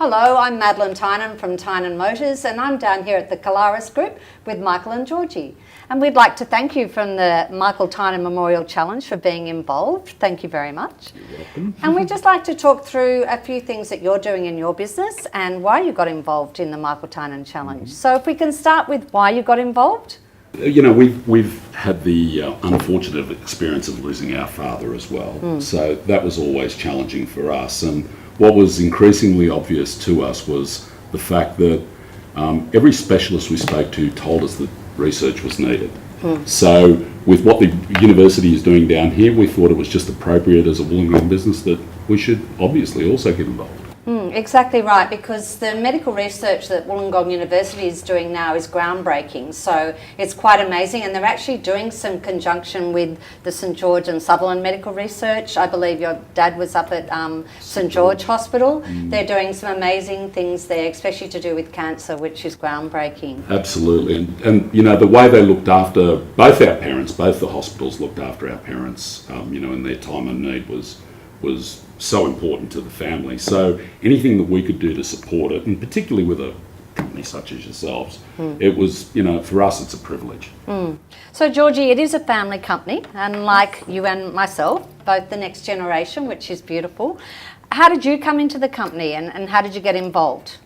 Hello, I'm Madeline Tynan from Tynan Motors, and I'm down here at the Kollaras Group with Michael and Georgie. And we'd like to thank you from the Michael Tynan Memorial Challenge for being involved. Thank you very much. You're welcome. And we'd just like to talk through a few things that you're doing in your business and why you got involved in the Michael Tynan Challenge. So if we can start with why you got involved. You know, we've had the unfortunate experience of losing our father as well. So that was always challenging for us. And what was increasingly obvious to us was the fact that every specialist we spoke to told us that research was needed. So with what the university is doing down here, we thought it was just appropriate as a Wollongong business that we should obviously also get involved. Exactly right, because the medical research that Wollongong University is doing now is groundbreaking, so it's quite amazing, and they're actually doing some conjunction with the St George and Sutherland Medical Research. I believe your dad was up at St George Hospital. They're doing some amazing things there, especially to do with cancer, which is groundbreaking. Absolutely, and you know, the way they looked after both our parents, both the hospitals looked after our parents, you know, in their time of need was so important to the family. So anything that we could do to support it, and particularly with a company such as yourselves, it was, you know, for us it's a privilege. So Georgie, it is a family company, and like you and myself, both the next generation, which is beautiful. How did you come into the company and how did you get involved?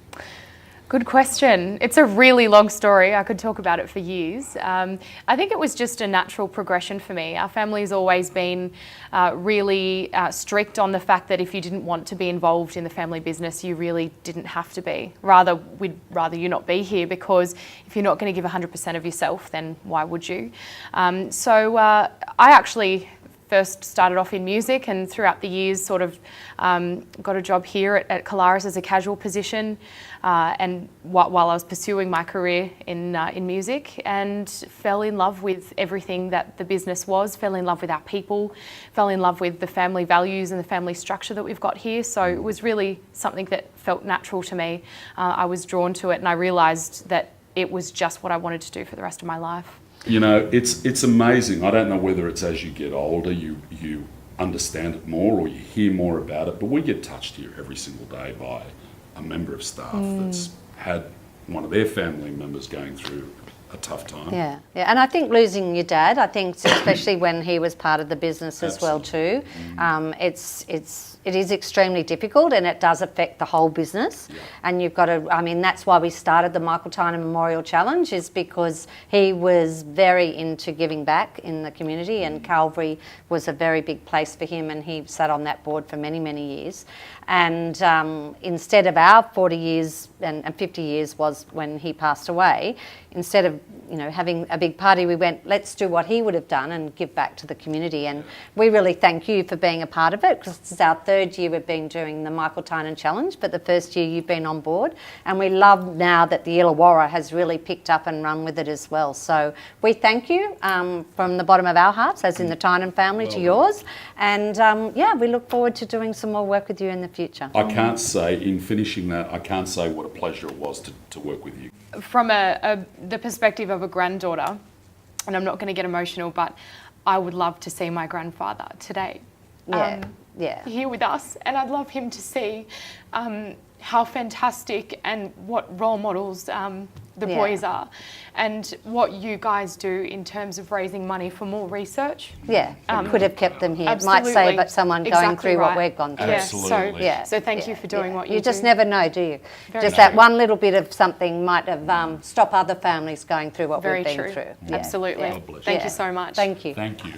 Good question. It's a really long story. I could talk about it for years. I think it was just a natural progression for me. Our family's always been really strict on the fact that if you didn't want to be involved in the family business, you really didn't have to be. We'd rather you not be here, because if you're not going to give 100% of yourself, then why would you? So I actually first started off in music, and throughout the years sort of got a job here at Kollaras as a casual position, and while I was pursuing my career in music, and fell in love with everything that the business was, fell in love with our people, fell in love with the family values and the family structure that we've got here. So it was really something that felt natural to me. I was drawn to it, and I realised that it was just what I wanted to do for the rest of my life. You know, it's amazing. I don't know whether it's as you get older, you understand it more or you hear more about it, but we get touched here every single day by a member of staff that's had one of their family members going through a tough time. Yeah, and I think losing your dad, I think especially when he was part of the business as well too, it is extremely difficult, and it does affect the whole business. And you've got to, I mean, that's why we started the Michael Tynan Memorial Challenge, is because he was very into giving back in the community, and Calvary was a very big place for him, and he sat on that board for many, many years. And instead of our 40 years and 50 years was when he passed away, instead of, you know, having a big party, we went, let's do what he would have done and give back to the community. And we really thank you for being a part of it, because it's our third year we've been doing the Michael Tynan Challenge, but the first year you've been on board. And we love now that the Illawarra has really picked up and run with it as well. So we thank you from the bottom of our hearts, as in the Tynan family, to yours. And yeah, we look forward to doing some more work with you in the future. I can't say, in finishing that, I can't say what a pleasure it was to work with you. From the perspective of a granddaughter, and I'm not going to get emotional, but I would love to see my grandfather today here with us, and I'd love him to see how fantastic and what role models the boys are, and what you guys do in terms of raising money for more research. Yeah, it could have kept them here. Absolutely. Might save but someone going through what we've gone through. Absolutely. So thank you for doing what you do. You just never know, do you? Very Just that one little bit of something might have stopped other families going through what Very we've been true. through. Yeah. Absolutely. God bless you. Thank you so much. Thank you. Thank you.